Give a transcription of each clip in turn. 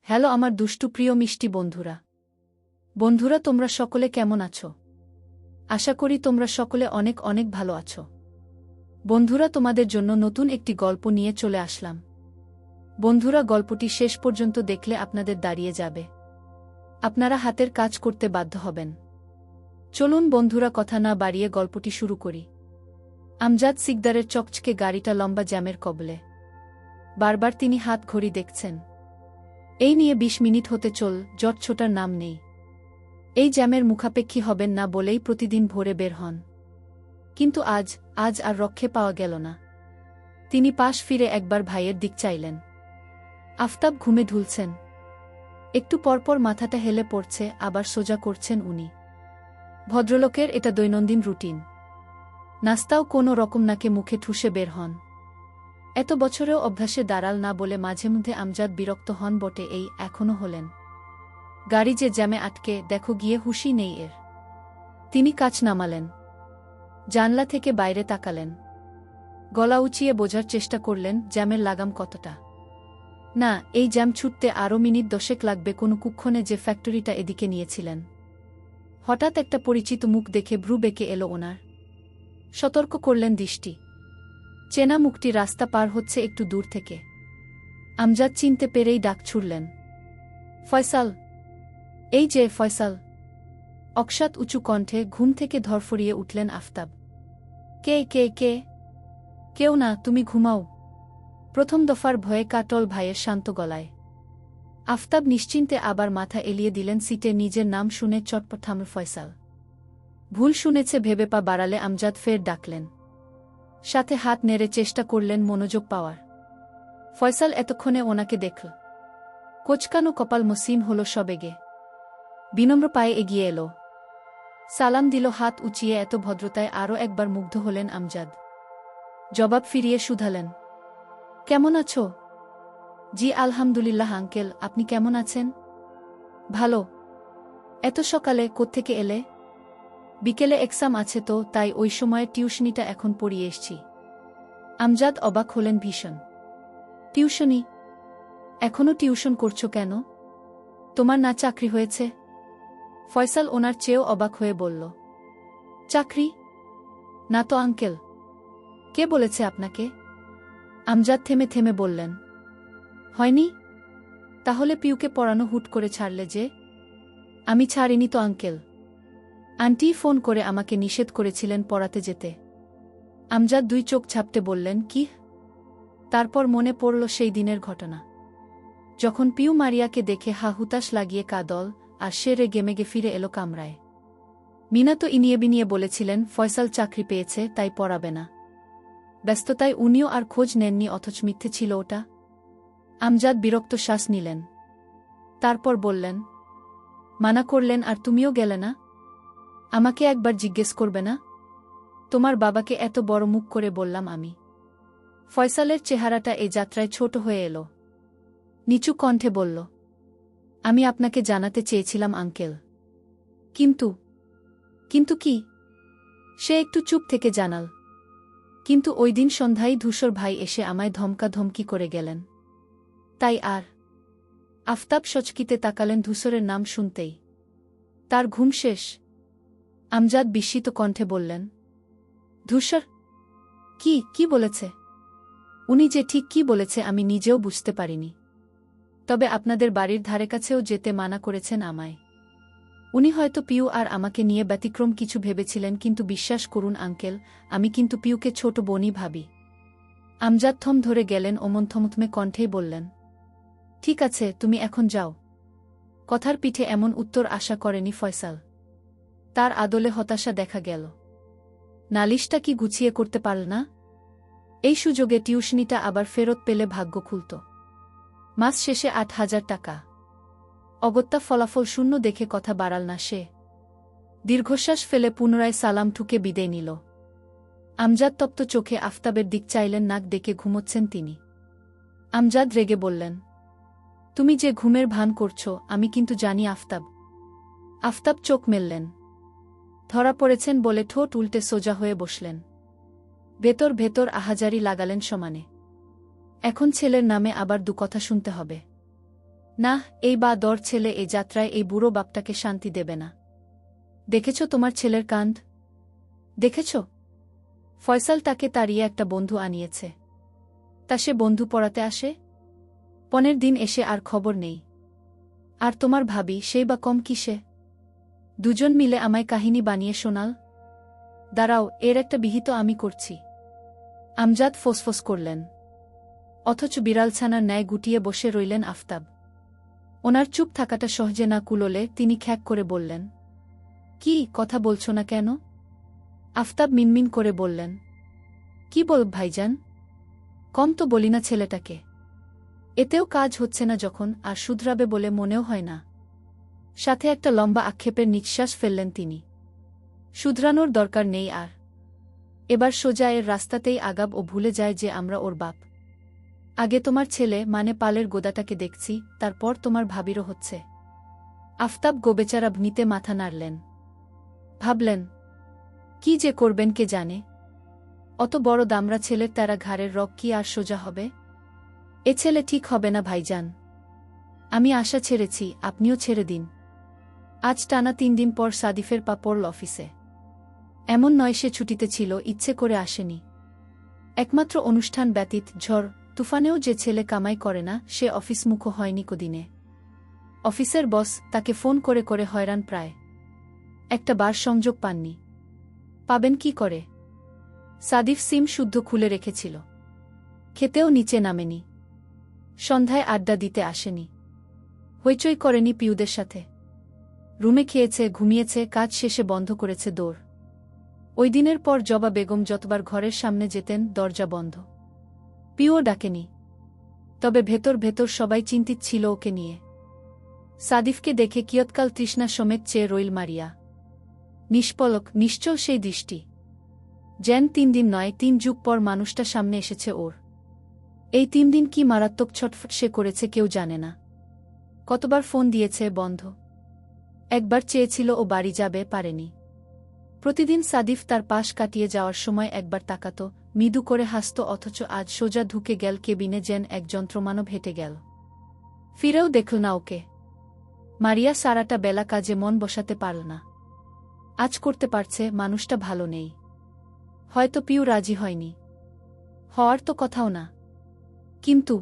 Hello আমার দুষ্টু প্রিয় মিষ্টি বন্ধুরা তোমরা সকলে কেমন আছো? আশা করি তোমরা সকলে অনেক অনেক ভালো আছো। বন্ধুরা তোমাদের জন্য নতুন একটি গল্প নিয়ে চলে আসলাম। বন্ধুরা গল্পটি শেষ পর্যন্ত দেখলে আপনাদের দাঁড়িয়ে যাবে, আপনারা হাতের কাজ করতে বাধ্য হবেন। চলুন বন্ধুরা কথা না বাড়িয়ে গল্পটি শুরু করি। আমজাদ সিকদারের চকচকে গাড়িটা লম্বা জ্যামের কবলে। বারবার তিনি হাত ঘড়ি দেখছেন। এই নিয়ে ২০ মিনিট হতে জট ছোটার নাম নেই। এই জ্যামের মুখাপেক্ষী হবেন না বলেই প্রতিদিন ভোরে বের হন। কিন্তু আজ আর রক্ষে পাওয়া গেল না। তিনি পাশ ফিরে একবার ভাইয়ের দিক চাইলেন। আফতাব ঘুমে ঢুলছেন। একটু পরপর মাথাটা হেলে পড়ছে, আবার সোজা করছেন উনি। ভদ্রলোকের এটা দৈনন্দিন রুটিন। নাস্তাও কোনো রকম নাকে মুখে ঠুসে বের হন। এত বছরেও অভ্যাসে দাঁড়াল না বলে মাঝে মধ্যে আমজাদ বিরক্ত হন বটে, এই এখনও হলেন। গাড়ি যে জ্যামে আটকে, দেখো গিয়ে হুঁশই নেই এর। তিনি কাচ নামালেন, জানলা থেকে বাইরে তাকালেন, গলা উঁচিয়ে বোঝার চেষ্টা করলেন জ্যামের লাগাম কতটা। না, এই জ্যাম ছুটতে আরও মিনিট 10 লাগবে কোনো কুক্ষণে যে ফ্যাক্টরিটা এদিকে নিয়েছিলেন। হঠাৎ একটা পরিচিত মুখ দেখে ভ্রু বেঁকে এলো ওনার। সতর্ক করলেন দৃষ্টি। চেনা মুখটি রাস্তা পার হচ্ছে একটু দূর থেকে। আমজাদ চিনতে পেরেই ডাক ছুড়লেন, ফয়সাল! এই যে ফয়সাল! অকস্মাৎ উঁচু কণ্ঠে ঘুম থেকে ধরফরিয়ে উঠলেন আফতাব। কে কে কে? কেউ না, তুমি ঘুমাও। প্রথম দফার ভয়ে কাটল ভাইয়ের শান্ত গলায়। আফতাব নিশ্চিন্তে আবার মাথা এলিয়ে দিলেন সিটে। নিজের নাম শুনে চটপট থামল ফয়সাল। ভুল শুনেছে ভেবে পা বাড়ালে আমজাদ ফের ডাকলেন। সাথে হাত নেড়ে চেষ্টা করলেন মনোযোগ পাওয়ার। ফয়সাল এতক্ষণে ওনাকে দেখল। কোচকানো কপাল মসৃণ হল সবেগে। বিনম্র পায়ে এগিয়ে এলো, সালাম দিল হাত উঁচিয়ে। এত ভদ্রতায় আরও একবার মুগ্ধ হলেন আমজাদ। জবাব ফিরিয়ে শুধালেন, কেমন আছো? জি আলহামদুলিল্লাহ আঙ্কেল, আপনি কেমন আছেন? ভালো। এত সকালে কোত্থেকে এলে? বিকেলে এক্সাম আছে তো, তাই ওই সময়ের টিউশনিটা এখন পড়িয়ে এসছি। আমজাদ অবাক হলেন ভীষণ। টিউশনি? এখনও টিউশন করছো কেন? তোমার না চাকরি হয়েছে? ফয়সাল ওনার চেয়েও অবাক হয়ে বলল, চাকরি? না তো আঙ্কেল। কে বলেছে আপনাকে? আমজাদ থেমে থেমে বললেন, হয়নি? তাহলে পিউকে পড়ানো হুট করে ছাড়লে যে? আমি ছাড়িনি তো আঙ্কেল। আন্টি ফোন করে আমাকে নিষেধ করেছিলেন পড়াতে যেতে। আমজাদ 2 চোখ ঝাপটে বললেন, কি? তারপর মনে পড়ল সেই দিনের ঘটনা, যখন পিউ মারিয়াকে দেখে হা হুতাশ লাগিয়ে কাঁদল, আর সে গেমেগে ফিরে এলো কামরায়। মিনা তো ইনিয়ে বিনিয়ে বলেছিলেন ফয়সাল চাকরি পেয়েছে, তাই পড়াবে না। ব্যস্ততায় উনিও আর খোঁজ নেননি, অথচ মিথ্যে ছিল ওটা। আমজাদ বিরক্ত শ্বাস নিলেন। তারপর বললেন, মানা করলেন আর তুমিও গেলে না? আমাকে একবার জিজ্ঞেস করবে না? তোমার বাবাকে এত বড় মুখ করে বললাম আমি। ফয়সালের চেহারাটা এ যাত্রায় ছোট হয়ে এলো। নিচু কণ্ঠে বলল, আমি আপনাকে জানাতে চেয়েছিলাম আঙ্কেল। কিন্তু কি? সে একটু চুপ থেকে জানাল, কিন্তু ওই দিন সন্ধ্যায় ধূসর ভাই এসে আমায় ধমকাধমকি করে গেলেন। তাই আর। আফতাব সচকিতে তাকালেন ধূসরের নাম শুনতেই। তার ঘুম শেষ? আমজাদ বিস্মিত কণ্ঠে বললেন, ধূসর? কি বলেছে? উনি যে ঠিক কি বলেছে আমি নিজেও বুঝতে পারিনি। তবে আপনাদের বাড়ির ধারে কাছেও যেতে মানা করেছেন আমায়। উনি হয়তো পিউ আর আমাকে নিয়ে ব্যতিক্রম কিছু ভেবেছিলেন, কিন্তু বিশ্বাস করুন আঙ্কেল, আমি কিন্তু পিউকে ছোট বোনই ভাবি। আমজাদ থম ধরে গেলেন, থমথমে কণ্ঠেই বললেন, ঠিক আছে, তুমি এখন যাও। কথার পিঠে এমন উত্তর আশা করেনি ফয়সাল। তার আদলে হতাশা দেখা গেল। নালিশটা কি গুছিয়ে করতে পারল না? এই সুযোগে টিউশনিটা আবার ফেরত পেলে ভাগ্য খুলত। মাস শেষে 8,000 টাকা। অগত্যা ফলাফল শূন্য দেখে কথা বাড়াল না সে। দীর্ঘশ্বাস ফেলে পুনরায় সালাম ঠুকে বিদায় নিল। আমজাদ তপ্ত চোখে আফতাবের দিক চাইলেন, নাক ডেকে ঘুমোচ্ছেন তিনি। আমজাদ রেগে বললেন, তুমি যে ঘুমের ভান করছো আমি কিন্তু জানি আফতাব। আফতাব চোখ মেললেন। ধরা পড়েছেন বলে ঠোঁট উল্টে সোজা হয়ে বসলেন। ভেতর ভেতর আহাজারি লাগালেন সমানে। এখন ছেলের নামে আবার 2 কথা শুনতে হবে। না, এই বা দর ছেলে এই যাত্রায় এই বুড়ো বাপটাকে শান্তি দেবে না। দেখেছ তোমার ছেলের কাণ্ড? দেখেছ? ফয়সাল তাকে তাড়িয়ে একটা বন্ধু আনিয়েছে। তা সে বন্ধু পড়াতে আসে? 15 দিন এসে আর খবর নেই। আর তোমার ভাবি সেই বা কম কিসে? দুজন মিলে আমায় কাহিনী বানিয়ে শোনাল। দাঁড়াও, এর একটা বিহিত আমি করছি। আমজাদ ফোসফোস করলেন। অথচ বিড়ালছানার ন্যায় গুটিয়ে বসে রইলেন আফতাব। ওনার চুপ থাকাটা সহজে না কুলোলে তিনি খ্যাক করে বললেন, কি কথা বলছো না কেন? আফতাব মিনমিন করে বললেন, কি বল ভাইজান? কম তো বলি না ছেলেটাকে। এতেও কাজ হচ্ছে না যখন, আর শুধরাবে বলে মনেও হয় না। সাথে একটা লম্বা আক্ষেপের নিঃশ্বাস ফেললেন তিনি। শুধরানোর দরকার নেই আর। এবার সোজা এর রাস্তাতেই আগাব ও ভুলে যায় যে আমরা ওর বাপ। আগে তোমার ছেলে মানে পালের গোদাটাকে দেখছি, তারপর তোমার ভাবিরও হচ্ছে। আফতাব গোবেচারা ভনিতে মাথা নাড়লেন। ভাবলেন, কি যে করবেন কে জানে। অত বড় দামড়া ছেলের তারা ঘাড়ের রগ কি আর সোজা হবে? এ ছেলে ঠিক হবে না ভাইজান। আমি আশা ছেড়েছি, আপনিও ছেড়ে দিন। আজ টানা 3 দিন পর সাদিফের পা পড়ল অফিসে। এমন নয় সে ছুটিতে ছিল, ইচ্ছে করে আসেনি। একমাত্র অনুষ্ঠান ব্যতীত ঝড় তুফানেও যে ছেলে কামাই করে না সে অফিসমুখো হয়নি কদিনে। অফিসের বস তাকে ফোন করে করে হয়রান প্রায়। একটা বার সংযোগ পাননি। পাবেন কি করে? সাদিফ সিম শুদ্ধ খুলে রেখেছিল। খেতেও নিচে নামেনি। সন্ধ্যায় আড্ডা দিতে আসেনি। হইচই করেনি পিউদের সাথে। রুমে খেয়েছে, ঘুমিয়েছে, কাজ শেষে বন্ধ করেছে দৌড়। ওই দিনের পর জবা বেগম যতবার ঘরের সামনে যেতেন দরজা বন্ধ। পিউও ডাকেনি। তবে ভেতর ভেতর সবাই চিন্তিত ছিল ওকে নিয়ে। সাদিফকে দেখে কিয়ৎকাল তৃষ্ণা সমেত চেয়ে রইল মারিয়া। নিষ্পলক, নিশ্চল সেই দৃষ্টি। যেন 3 দিন নয় 3 যুগ পর মানুষটা সামনে এসেছে ওর। এই 3 দিন কি মারাত্মক ছটফট সে করেছে কেউ জানে না। কতবার ফোন দিয়েছে, বন্ধ। একবার চেয়েছিল ও বাড়ি যাবে, পারেনি। প্রতিদিন সাদিফ তার পাশ কাটিয়ে যাওয়ার সময় একবার তাকাত, মৃদু করে হাসত, অথচ আজ সোজা ঢুকে গেল কেবিনে, যেন এক যন্ত্রমানব হেঁটে গেল। ফিরেও দেখল না ওকে। মারিয়া সারাটা বেলা কাজে মন বসাতে পারল না। আজ করতে পারছে, মানুষটা ভালো নেই। হয়তো পিউ রাজি হয়নি। হওয়ার তো কথাও না। কিন্তু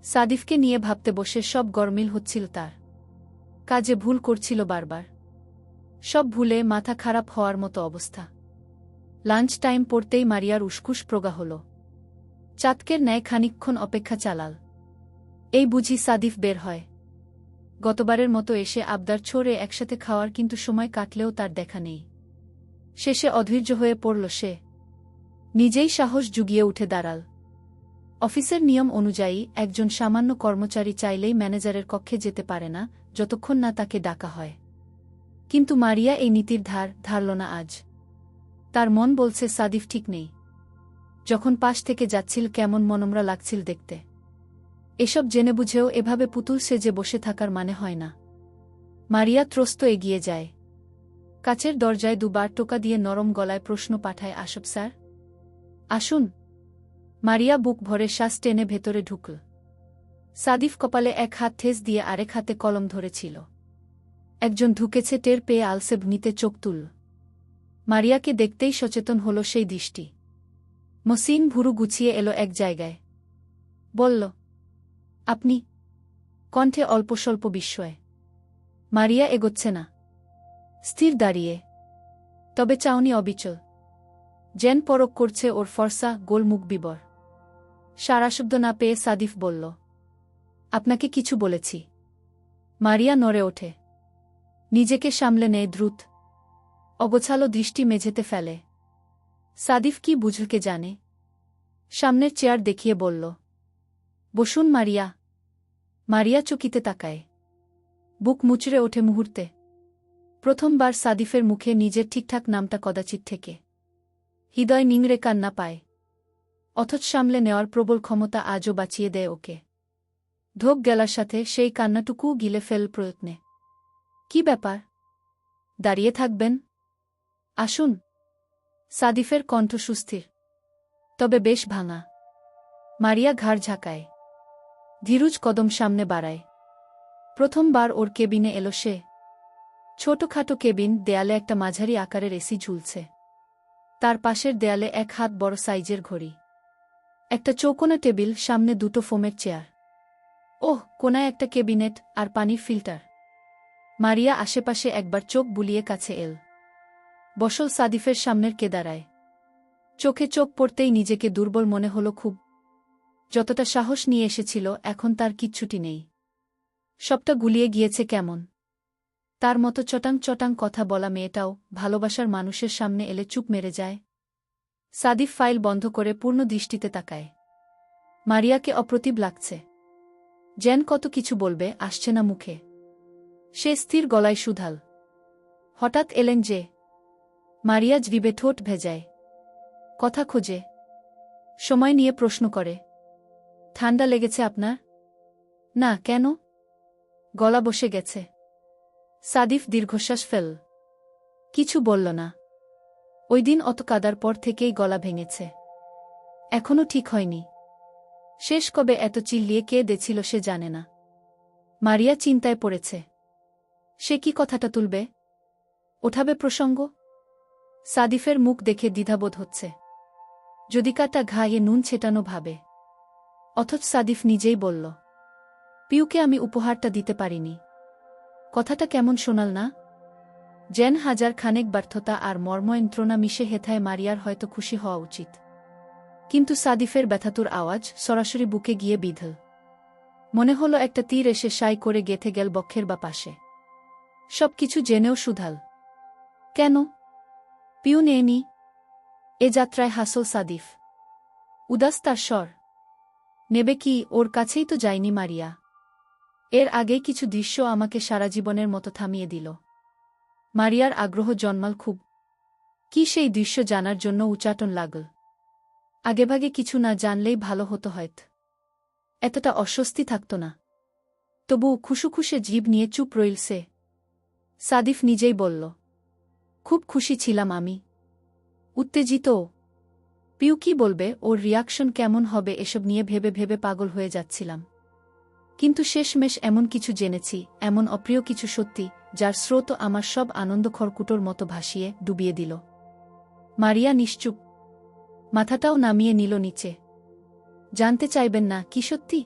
সাদিফকে নিয়ে ভাবতে বসে সব গরমিল হচ্ছিল তার। কাজে ভুল করছিল বারবার। সব ভুলে মাথা খারাপ হওয়ার মতো অবস্থা। লাঞ্চ টাইম পড়তেই মারিয়ার উসকুস প্রগা হল। চাতকের ন্যায় খানিকক্ষণ অপেক্ষা চালাল। এই বুঝি সাদিফ বের হয়। গতবারের মতো এসে আবদার ছোড়ে একসাথে খাওয়ার, কিন্তু সময় কাটলেও তার দেখা নেই। শেষে অধৈর্য হয়ে পড়ল সে। নিজেই সাহস জুগিয়ে উঠে দাঁড়াল। অফিসের নিয়ম অনুযায়ী একজন সামান্য কর্মচারী চাইলেই ম্যানেজারের কক্ষে যেতে পারে না যতক্ষণ না তাকে ডাকা হয়। কিন্তু মারিয়া এই নীতির ধার ধারল না আজ। তার মন বলছে সাদিফ ঠিক নেই। যখন পাশ থেকে যাচ্ছিল কেমন মনমরা লাগছিল দেখতে। এসব জেনে বুঝেও এভাবে পুতুল সেজে বসে থাকার মানে হয় না। মারিয়া ত্রস্ত এগিয়ে যায়। কাচের দরজায় 2 বার টোকা দিয়ে নরম গলায় প্রশ্ন পাঠায়, আসব স্যার? আসুন। মারিয়া বুক ভরে শ্বাস টেনে ভেতরে ঢুকল। সাদিফ কপালে এক হাত ঠেস দিয়ে আরেক হাতে কলম ধরেছিল। একজন ঢুকেছে টের পেয়ে আলসে ভনিতে চোখ তুলল। মারিয়াকে দেখতেই সচেতন হল সেই দৃষ্টি। মসিন ভুরু গুছিয়ে এলো এক জায়গায়। বলল, আপনি? কণ্ঠে অল্প স্বল্প বিস্ময়। মারিয়া এগোচ্ছে না। স্থির দাঁড়িয়ে। তবে চাউনি অবিচল। যেন পরক করছে ওর ফর্সা গোল মুখ বিবর। সারাশব্দ না পেয়ে সাদিফ বলল, আপনাকে কিছু বলেছি। মারিয়া নড়ে ওঠে। নিজেকে সামলে নেয় দ্রুত। অগোছালো দৃষ্টি মেঝেতে ফেলে। সাদিফ কি বুঝলকে জানে। সামনের চেয়ার দেখিয়ে বলল, বসুন মারিয়া। মারিয়া চকিতে তাকায়। বুক মুচড়ে ওঠে মুহূর্তে। প্রথমবার সাদিফের মুখে নিজের ঠিকঠাক নামটা কদাচিৎ থেকে। হৃদয় নিংড়ে কান্না পায়। অথচ সামলে নেওয়ার প্রবল ক্ষমতা আজও বাঁচিয়ে দেয় ওকে। ধোক গেলার সাথে সেই কান্নাটুকুও গিলে ফেল প্রয়ত্নে। কি ব্যাপার? দাঁড়িয়ে থাকবেন? আসুন। সাদিফের কণ্ঠ সুস্থির, তবে বেশ ভাঙা। মারিয়া ঘাড় ঝাঁকায়। ধীরুজ কদম সামনে বাড়ায়। প্রথমবার ওর কেবিনে এলো সে। ছোটখাটো কেবিন, দেয়ালে একটা মাঝারি আকারের এসি ঝুলছে। তার পাশের দেয়ালে এক হাত বড় সাইজের ঘড়ি। একটা চৌকোনা টেবিল, সামনে দুটো ফোমের চেয়ার। ওহ, কোনায় একটা ক্যাবিনেট আর পানির ফিল্টার। মারিয়া আশেপাশে একবার চোখ বুলিয়ে কাছে এল। বসল সাদিফের সামনের কেদারায়। চোখে চোখ পড়তেই নিজেকে দুর্বল মনে হলো খুব। যতটা সাহস নিয়ে এসেছিল এখন তার কিচ্ছুটি নেই। সবটা গুলিয়ে গিয়েছে কেমন। তার মতো চটাং চটাং কথা বলা মেয়েটাও ভালোবাসার মানুষের সামনে এলে চুপ মেরে যায়। সাদিফ ফাইল বন্ধ করে পূর্ণ দৃষ্টিতে তাকায়। মারিয়াকে অপ্রতিভ লাগছে। যেন কত কিছু বলবে, আসছে না মুখে। সে স্থির গলায় শুধাল, হঠাৎ এলেন যে? মারিয়া জিভে ঠোঁট ভেজায়। কথা খোঁজে। সময় নিয়ে প্রশ্ন করে, ঠান্ডা লেগেছে আপনার? না, কেন? গলা বসে গেছে। সাদিফ দীর্ঘশ্বাস ফেল। কিছু বলল না। ওই দিন অত কাদার পর থেকেই গলা ভেঙেছে। এখনও ঠিক হয়নি। শেষ কবে এত চিল্লিয়ে কে দেছিল সে জানে না। মারিয়া চিন্তায় পড়েছে। সে কি কথাটা তুলবে? ওঠাবে প্রসঙ্গ? সাদিফের মুখ দেখে দ্বিধাবোধ হচ্ছে। যদি কাটা ঘায়ে নুন ছেটানো ভাবে। অথচ সাদিফ নিজেই বলল, পিউকে আমি উপহারটা দিতে পারিনি। কথাটা কেমন শোনাল না? যেন হাজার খানেক ব্যর্থতা আর মর্মযন্ত্রণা মিশে হেথায় মারিয়ার হয়তো খুশি হওয়া উচিত। কিন্তু সাদিফের ব্যথাতুর আওয়াজ সরাসরি বুকে গিয়ে বিঁধল। মনে হলো একটা তীর এসে সাই করে গেঁথে গেল বক্ষের বা পাশে। সব কিছু জেনেও শুধাল, কেন? পিউ নেয়নি? এ যাত্রায় হাসল সাদিফ। উদাস তার স্বর। নেবে কি? ওর কাছেই তো যায়নি মারিয়া। এর আগেই কিছু দৃশ্য আমাকে সারা জীবনের মতো থামিয়ে দিল। মারিয়ার আগ্রহ জন্মাল খুব। কি সেই দৃশ্য জানার জন্য উচাটন লাগল। আগেভাগে কিছু না জানলেই ভালো হতো হয়তো। এতটা অস্বস্তি থাকত না। তবু খুশুখুশে জিভ নিয়ে চুপ রইল সে। সাদিফ নিজেই বলল, খুব খুশি ছিলাম আমি। উত্তেজিত। পিউ কি বলবে, ওর রিয়াকশন কেমন হবে এসব নিয়ে ভেবে ভেবে পাগল হয়ে যাচ্ছিলাম। কিন্তু শেষমেশ এমন কিছু জেনেছি, এমন অপ্রিয় কিছু সত্যি, যার স্রোত আমার সব আনন্দ খড়কুটোর মতো ভাসিয়ে ডুবিয়ে দিল। মারিয়া নিশ্চুপ। মাথাটাও নামিয়ে নিল নিচে। জানতে চাইবেন না কি সত্যি?